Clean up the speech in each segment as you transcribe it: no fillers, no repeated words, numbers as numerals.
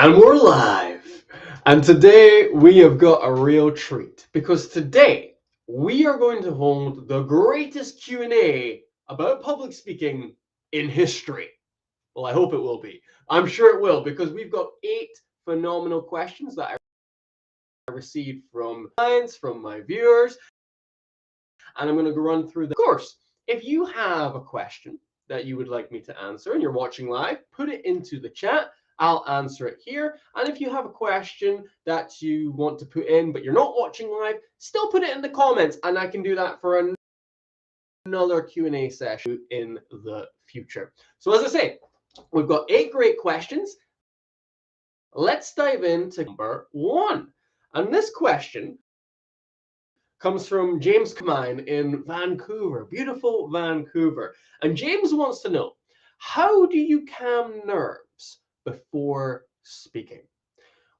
And we're live. And today we have got a real treat because today we are going to hold the greatest Q&A about public speaking in history. Well, I hope it will be. I'm sure it will because we've got 8 phenomenal questions that I received from clients, from my viewers, and I'm going to run through them. Of course, if you have a question that you would like me to answer and you're watching live, put it into the chat. I'll answer it here. And if you have a question that you want to put in, but you're not watching live, still put it in the comments and I can do that for another Q&A session in the future. So as I say, we've got 8 great questions. Let's dive into number 1. And this question comes from James Kamine in Vancouver, beautiful Vancouver. And James wants to know, how do you calm nerves before speaking?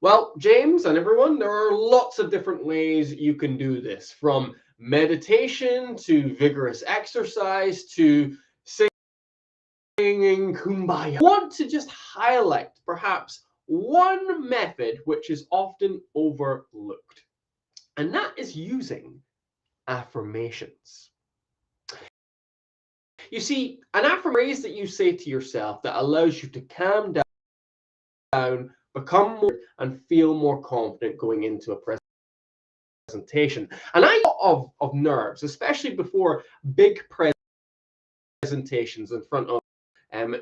Well, James and everyone, there are lots of different ways you can do this, from meditation to vigorous exercise to singing Kumbaya. I want to just highlight perhaps one method which is often overlooked, and that is using affirmations. You see, an affirmation that you say to yourself that allows you to calm down, become more, and feel more confident going into a presentation. And I thought of nerves, especially before big presentations in front of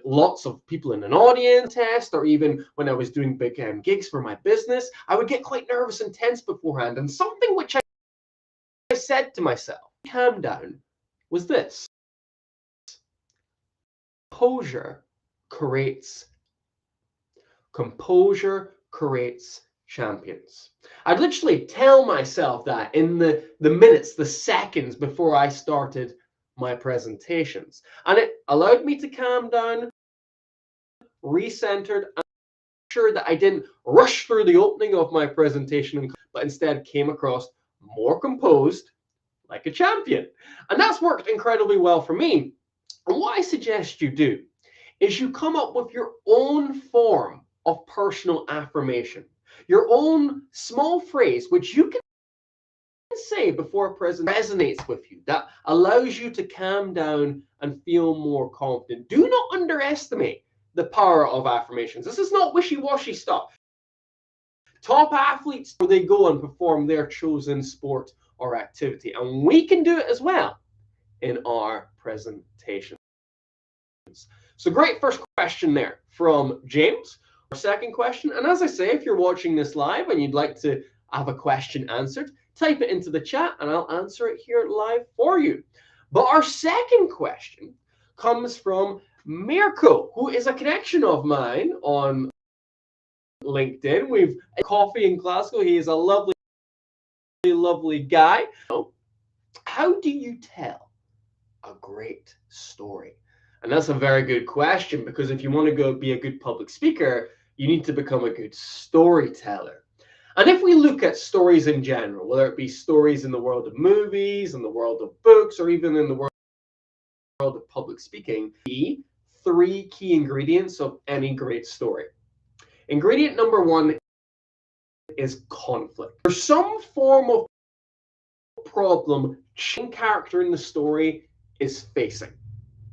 lots of people in an audience test, or even when I was doing big gigs for my business, I would get quite nervous and tense beforehand. And something which I said to myself, calm down, was this: composure creates champions. I'd literally tell myself that in the minutes, the seconds before I started my presentations. And it allowed me to calm down, recentered, and sure that I didn't rush through the opening of my presentation, but instead came across more composed, like a champion. And that's worked incredibly well for me. And what I suggest you do is you come up with your own form of personal affirmation, your own small phrase, which you can say before a presentation resonates with you, that allows you to calm down and feel more confident. Do not underestimate the power of affirmations. This is not wishy-washy stuff. Top athletes, where they go and perform their chosen sport or activity, and we can do it as well in our presentations. So great first question there from James. Our second question, and as I say, if you're watching this live and you'd like to have a question answered, type it into the chat and I'll answer it here live for you. But our second question comes from Mirko, who is a connection of mine on LinkedIn. We've had coffee in Glasgow. He is a lovely guy. How do you tell a great story? And that's a very good question, because if you want to go be a good public speaker, you need to become a good storyteller. And if we look at stories in general, whether it be stories in the world of movies, in the world of books, or even in the world of public speaking, the 3 key ingredients of any great story. Ingredient number 1 is conflict. There's some form of problem the character in the story is facing.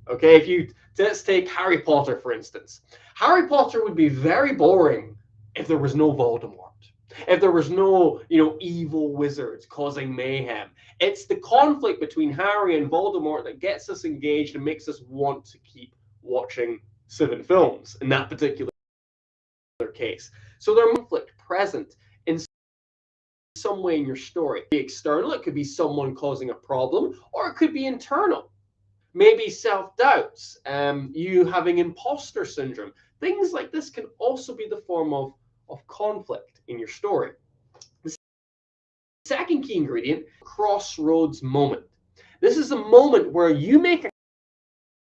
Okay, if you let's take Harry Potter, for instance. Harry Potter would be very boring if there was no Voldemort, if there was no, evil wizards causing mayhem. It's the conflict between Harry and Voldemort that gets us engaged and makes us want to keep watching 7 films in that particular case. So there's conflict present in some way in your story. It could be external, it could be someone causing a problem, or it could be internal. Maybe self-doubts, you having imposter syndrome. Things like this can also be the form of conflict in your story. The second key ingredient, crossroads moment. This is a moment where you make a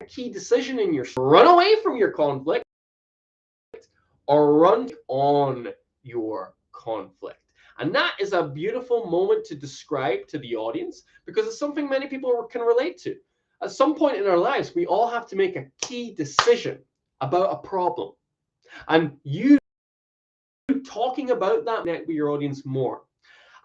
key decision in your story. Run away from your conflict or run on your conflict. And that is a beautiful moment to describe to the audience, because it's something many people can relate to. At some point in our lives, we all have to make a key decision about a problem. And you talking about that, connect with your audience more.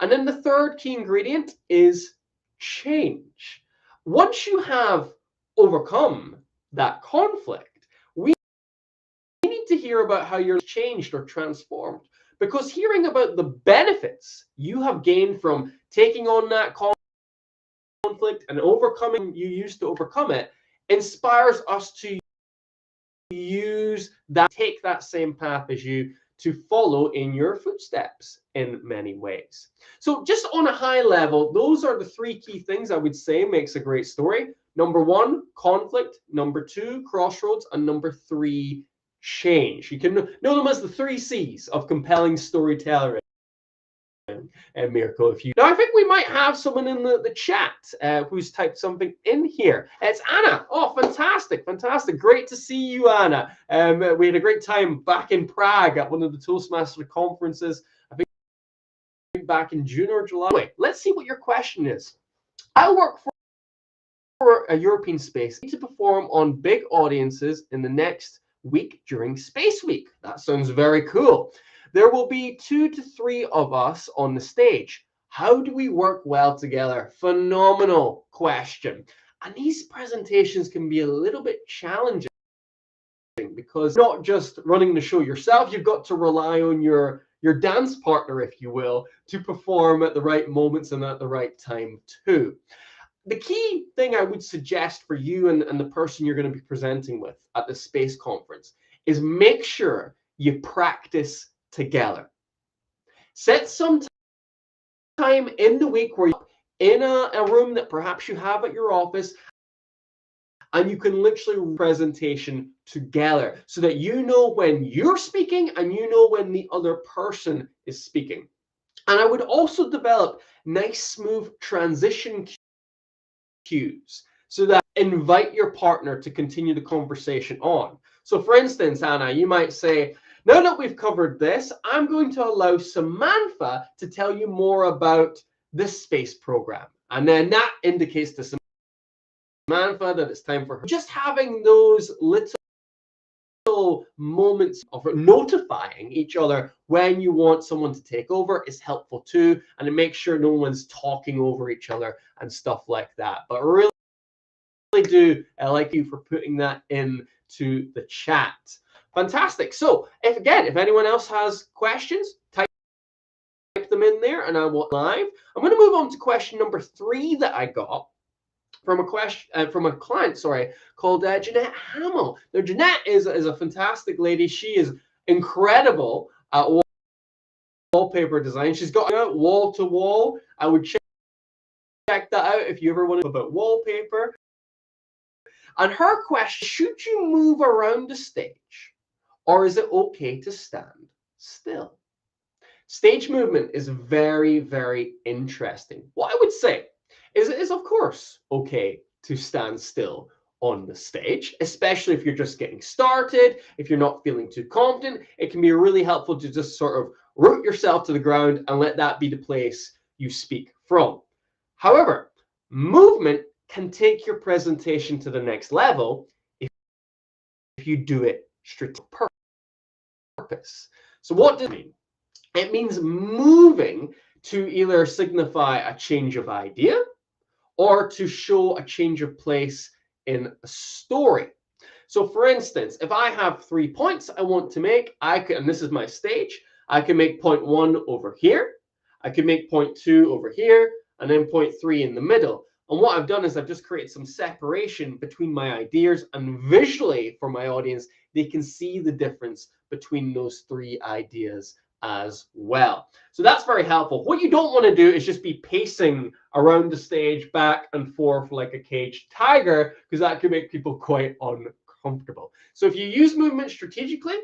And then the third key ingredient is change. Once you have overcome that conflict, we need to hear about how you're changed or transformed. Because hearing about the benefits you have gained from taking on that conflict and overcoming you used to overcome it inspires us to use that, take that same path as you, to follow in your footsteps in many ways. So just on a high level, those are the three key things I would say makes a great story. Number one, conflict. Number two, crossroads. And number three, change. You can know them as the 3 C's of compelling storytelling. And Miracle, if you now, I think we might have someone in the chat who's typed something in here. It's Anna. Oh, fantastic, great to see you, Anna. We had a great time back in Prague at one of the Toastmaster conferences, I think back in June or July. Anyway, let's see what your question is. I work for a European space. I need to perform on big audiences in the next week during Space Week. That sounds very cool. There will be 2 to 3 of us on the stage. How do we work well together? Phenomenal question. And these presentations can be a little bit challenging because not just running the show yourself, you've got to rely on your dance partner, if you will, to perform at the right moments and at the right time too. The key thing I would suggest for you and the person you're going to be presenting with at the space conference is make sure you practice together. Set some time in the week where you're in a room that perhaps you have at your office, and you can literally presentation together so that you know when you're speaking and you know when the other person is speaking. And I would also develop nice, smooth transition cues so that invite your partner to continue the conversation on. So for instance, Anna, you might say, now that we've covered this, I'm going to allow Samantha to tell you more about this space program. And then that indicates to Samantha that it's time for her. Just having those little moments of notifying each other when you want someone to take over is helpful too. And it makes sure no one's talking over each other and stuff like that. But really do like you for putting that into the chat. Fantastic. So if anyone else has questions, type them in there and I will live. I'm going to move on to question number 3 that I got from a client, called Jeanette Hamill. Now, Jeanette is a fantastic lady. She is incredible at wallpaper design. She's got wall to wall. I would check that out if you ever want to know about wallpaper. And her question, should you move around the stage or is it okay to stand still? Stage movement is very, very interesting. What I would say is it is, of course, okay to stand still on the stage, especially if you're just getting started, if you're not feeling too confident. It can be really helpful to just sort of root yourself to the ground and let that be the place you speak from. However, movement can take your presentation to the next level if you do it strategically. Purpose. So what does it mean? It means moving to either signify a change of idea or to show a change of place in a story. So for instance, if I have 3 points I want to make, and this is my stage, I can make point 1 over here, I can make point 2 over here, and then point 3 in the middle. And what I've done is I've just created some separation between my ideas, and visually for my audience, they can see the difference between those 3 ideas as well. So that's very helpful. What you don't want to do is just be pacing around the stage back and forth like a caged tiger, because that can make people quite uncomfortable. So if you use movement strategically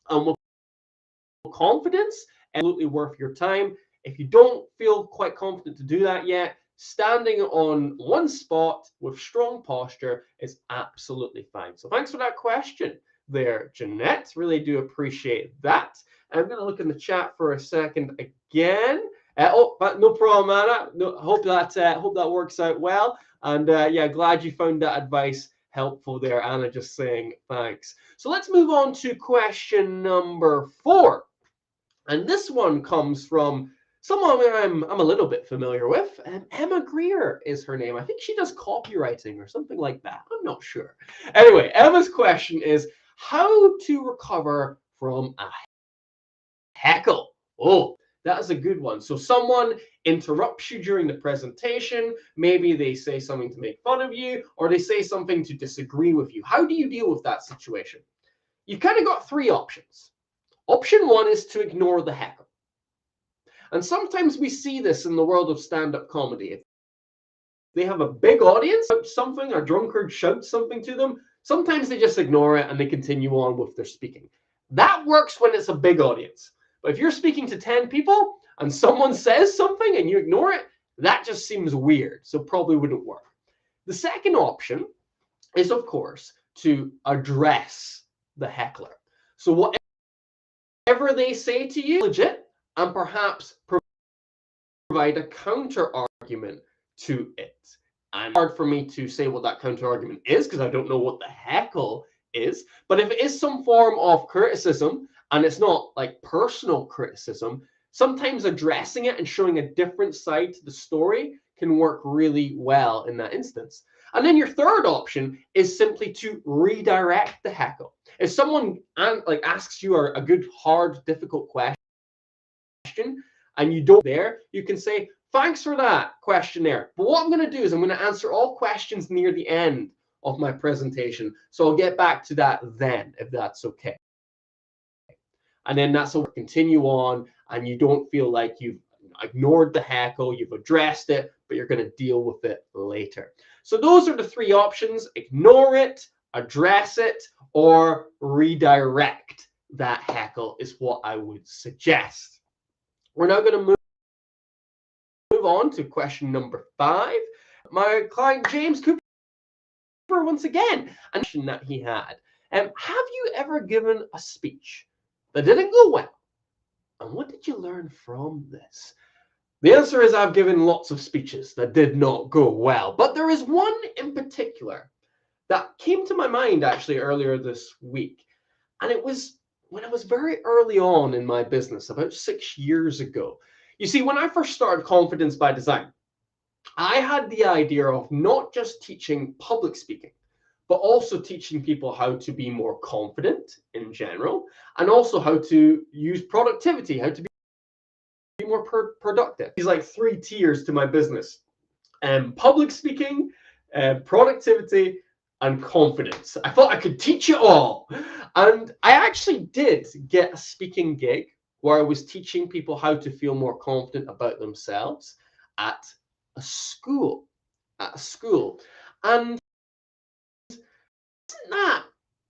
and with confidence, absolutely worth your time. If you don't feel quite confident to do that yet, standing on one spot with strong posture is absolutely fine. So thanks for that question there, Jeanette. Really do appreciate that. I'm going to look in the chat for a second again. But no problem, Anna. Hope that works out well. And yeah, glad you found that advice helpful there, Anna. Just saying thanks. So let's move on to question number 4. And this one comes from someone I'm a little bit familiar with. Emma Greer is her name. I think she does copywriting or something like that. I'm not sure. Anyway, Emma's question is how to recover from a heckle. Oh, that is a good one. So someone interrupts you during the presentation. Maybe they say something to make fun of you, or they say something to disagree with you. How do you deal with that situation? You've kind of got three options. Option one is to ignore the heckle. And sometimes we see this in the world of stand-up comedy. If they have a big audience, something, a drunkard shouts something to them, sometimes they just ignore it and they continue on with their speaking. That works when it's a big audience. But if you're speaking to 10 people and someone says something and you ignore it, that just seems weird. So probably wouldn't work. The second option is, of course, to address the heckler. So whatever they say to you, legit, and perhaps provide a counter argument to it. And it's hard for me to say what that counter argument is because I don't know what the heckle is. But if it is some form of criticism and it's not like personal criticism, sometimes addressing it and showing a different side to the story can work really well in that instance. And then your third option is simply to redirect the heckle. If someone asks you a good, hard, difficult question and you don't there, you can say, thanks for that questionnaire. But what I'm going to do is I'm going to answer all questions near the end of my presentation. So I'll get back to that then, if that's okay. And then that's how we continue on, and you don't feel like you've ignored the heckle, you've addressed it, but you're going to deal with it later. So those are the three options: ignore it, address it, or redirect that heckle is what I would suggest. We're now going to move on to question number 5. My client James Cooper, once again, a question that he had. Have you ever given a speech that didn't go well? And what did you learn from this? The answer is I've given lots of speeches that did not go well, but there is one in particular that came to my mind actually earlier this week. And it was when I was very early on in my business, about 6 years ago. You see, when I first started Confidence by Design, I had the idea of not just teaching public speaking, but also teaching people how to be more confident in general, and also how to use productivity, how to be more productive. These like 3 tiers to my business: public speaking, productivity, and confidence. I thought I could teach it all. And I actually did get a speaking gig where I was teaching people how to feel more confident about themselves at a school. And not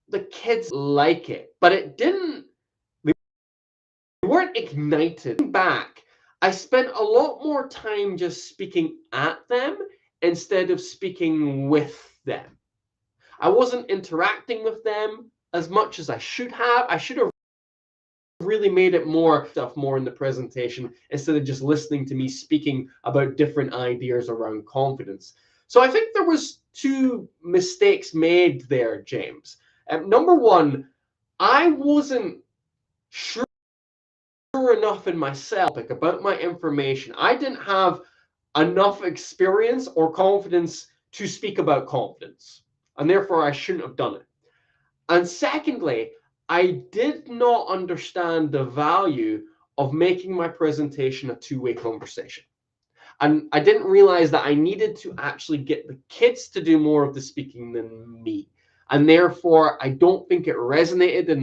the kids like it, but it didn't, they weren't ignited. Back, I spent a lot more time just speaking at them instead of speaking with them. I wasn't interacting with them as much as I should have. I should have really made it more in the presentation instead of just listening to me speaking about different ideas around confidence. So I think there was 2 mistakes made there, James. Number one, I wasn't sure enough in myself about my information. I didn't have enough experience or confidence to speak about confidence, and therefore I shouldn't have done it. And secondly, I did not understand the value of making my presentation a 2-way conversation. And I didn't realize that I needed to actually get the kids to do more of the speaking than me. And therefore, I don't think it resonated in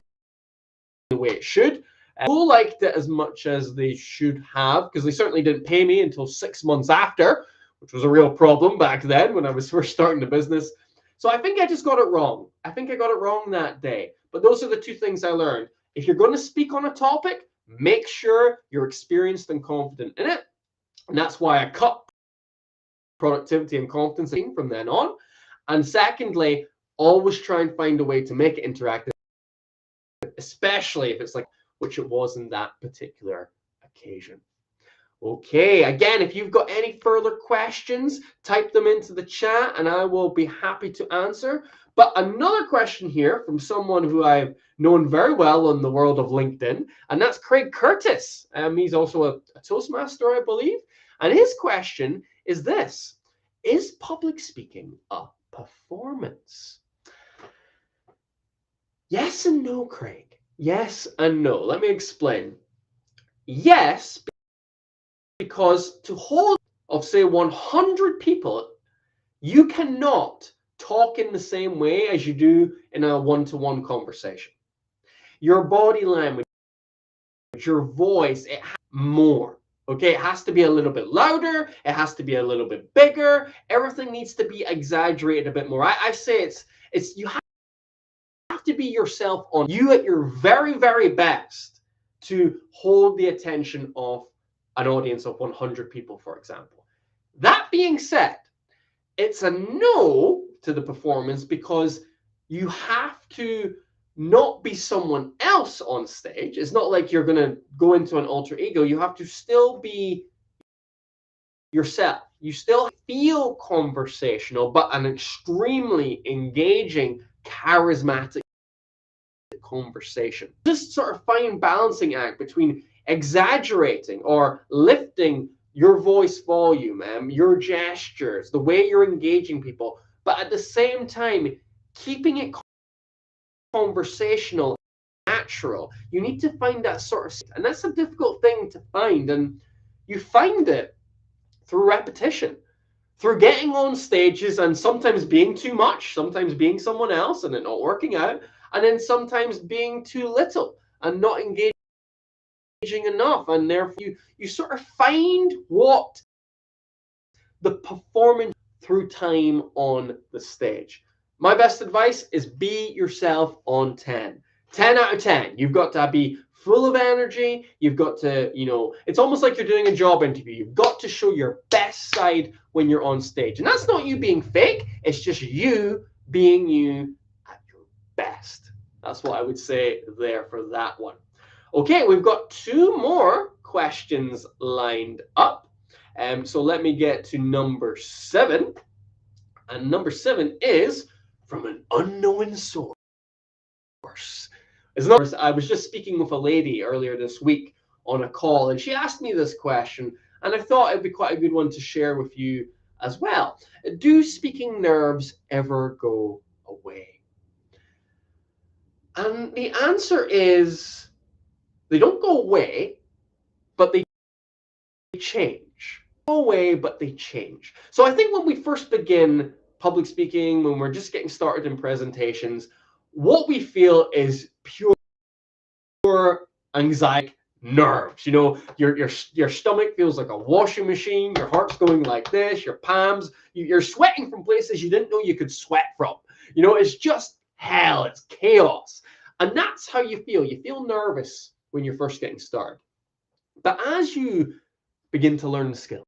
the way it should. People liked it as much as they should have, because they certainly didn't pay me until 6 months after, which was a real problem back then when I was first starting the business. So I think I just got it wrong. I think I got it wrong that day. But those are the 2 things I learned. If you're going to speak on a topic, make sure you're experienced and confident in it. And that's why I cut productivity and confidence from then on. And secondly, always try and find a way to make it interactive, especially if it's like, which it was in that particular occasion. Okay, again, if you've got any further questions, type them into the chat and I will be happy to answer. But another question here from someone who I've known very well in the world of LinkedIn, and that's Craig Curtis. He's also a Toastmaster, I believe. And his question is this: is public speaking a performance? Yes and no, Craig. Yes and no. Let me explain. Yes, because to hold of say 100 people, you cannot talk in the same way as you do in a one-to-one conversation. Your body language, your voice, it has more. Okay, it has to be a little bit louder. It has to be a little bit bigger. Everything needs to be exaggerated a bit more. I say it's you have to be yourself on you at your very, very best to hold the attention of an audience of 100 people, for example. That being said, it's a no to the performance because you have to not be someone else on stage. It's not like you're going to go into an alter ego. You have to still be yourself. You still feel conversational, but an extremely engaging, charismatic conversation. This sort of fine balancing act between exaggerating or lifting your voice volume, your gestures, the way you're engaging people, but at the same time, keeping it conversational, natural. You need to find that sort of, and that's a difficult thing to find. And you find it through repetition, through getting on stages and sometimes being too much, sometimes being someone else and it not working out, and then sometimes being too little and not engaging enough. And therefore you sort of find what the performance through time on the stage. My best advice is be yourself on 10. 10 out of 10. You've got to be full of energy. You've got to, it's almost like you're doing a job interview. You've got to show your best side when you're on stage. And that's not you being fake. It's just you being you at your best. That's what I would say there for that one. Okay, we've got 2 more questions lined up. So let me get to number 7. And number 7 is from an unknown source. I was just speaking with a lady earlier this week on a call, and she asked me this question, and I thought it'd be quite a good one to share with you as well. Do speaking nerves ever go away? And the answer is they don't go away, but they change. Go away, but they change. So I think when we first begin public speaking, when we're just getting started in presentations, what we feel is pure anxiety, nerves. Your stomach feels like a washing machine. Your heart's going like this. Your palms, you're sweating from places you didn't know you could sweat from. It's just hell. It's chaos. And that's how you feel. You feel nervous when you're first getting started. But as you begin to learn the skills,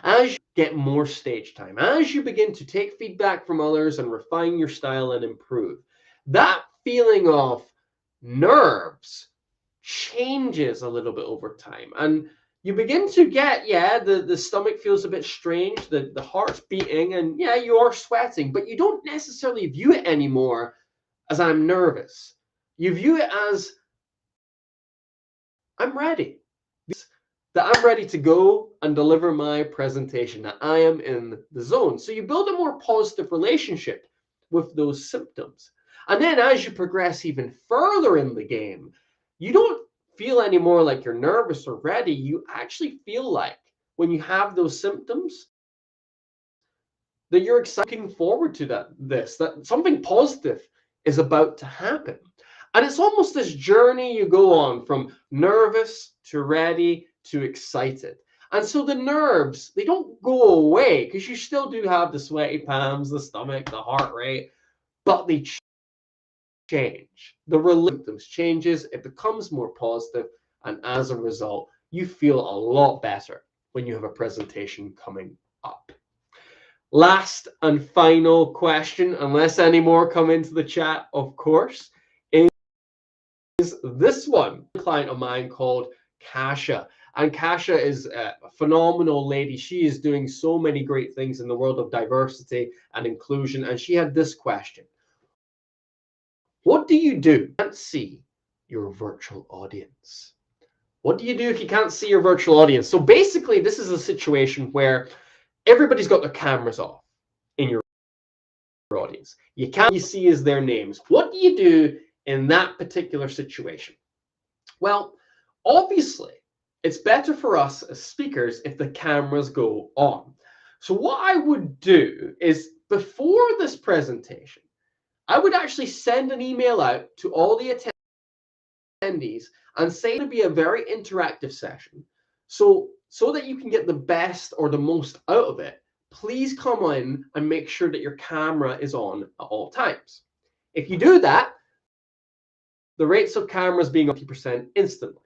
as you get more stage time, as you begin to take feedback from others and refine your style and improve, that feeling of nerves changes a little bit over time. And you begin to get, the stomach feels a bit strange, the heart's beating, and you are sweating, but you don't necessarily view it anymore as I'm nervous. You view it as I'm ready. That I'm ready to go and deliver my presentation, that I am in the zone. So you build a more positive relationship with those symptoms. And then as you progress even further in the game, you don't feel anymore like you're nervous or ready. You actually feel like when you have those symptoms that you're looking forward to that something positive is about to happen. And it's almost this journey you go on from nervous to ready to excited. And so the nerves, they don't go away because you still do have the sweaty palms, the stomach, the heart rate, but they change. The symptoms changes, it becomes more positive, and as a result, you feel a lot better when you have a presentation coming up. Last and final question, unless any more come into the chat, of course, is this one. A client of mine called Kasha. And Kasia is a phenomenal lady. She is doing so many great things in the world of diversity and inclusion. And she had this question: what do you do if you can't see your virtual audience? What do you do if you can't see your virtual audience? So basically, this is a situation where everybody's got their cameras off in your audience. You can't see is their names. What do you do in that particular situation? Well, obviously, it's better for us as speakers if the cameras go on. So what I would do is, before this presentation, I would actually send an email out to all the attendees and say to be a very interactive session. So that you can get the best or the most out of it, please come in and make sure that your camera is on at all times. If you do that, the rates of cameras being 50% instantly.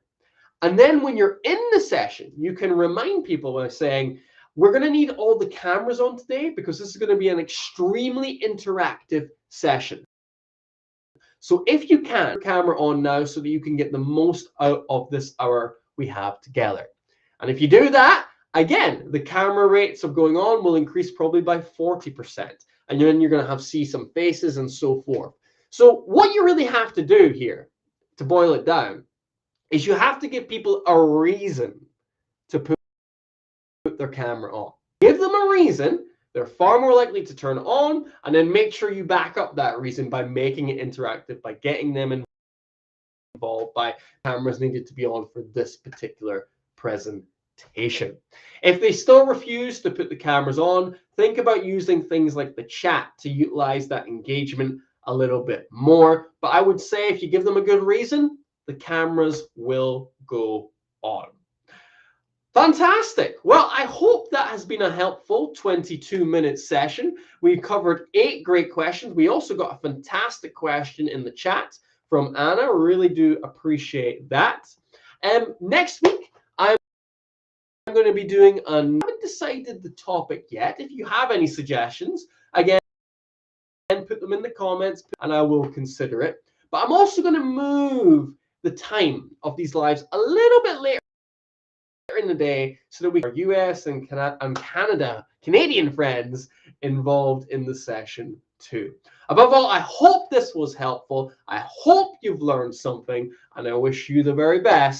And then when you're in the session, you can remind people by saying, we're going to need all the cameras on today because this is going to be an extremely interactive session. So if you can, camera on now so that you can get the most out of this hour we have together. And if you do that, again, the camera rates of going on will increase probably by 40%. And then you're going to see some faces and so forth. So what you really have to do here, to boil it down, is you have to give people a reason to put their camera on. Give them a reason, they're far more likely to turn it on, and then make sure you back up that reason by making it interactive, by getting them involved, by cameras needed to be on for this particular presentation. If they still refuse to put the cameras on, think about using things like the chat to utilize that engagement a little bit more. But I would say if you give them a good reason, the cameras will go on. Fantastic. Well, I hope that has been a helpful 22-minute session. We covered 8 great questions. We also got a fantastic question in the chat from Anna. Really do appreciate that. Next week, I'm going to be doing I haven't decided the topic yet. If you have any suggestions, again, put them in the comments and I will consider it. But I'm also going to move the time of these lives a little bit later in the day so that we have our US and Canadian friends involved in the session too. Above all, I hope this was helpful. I hope you've learned something, and I wish you the very best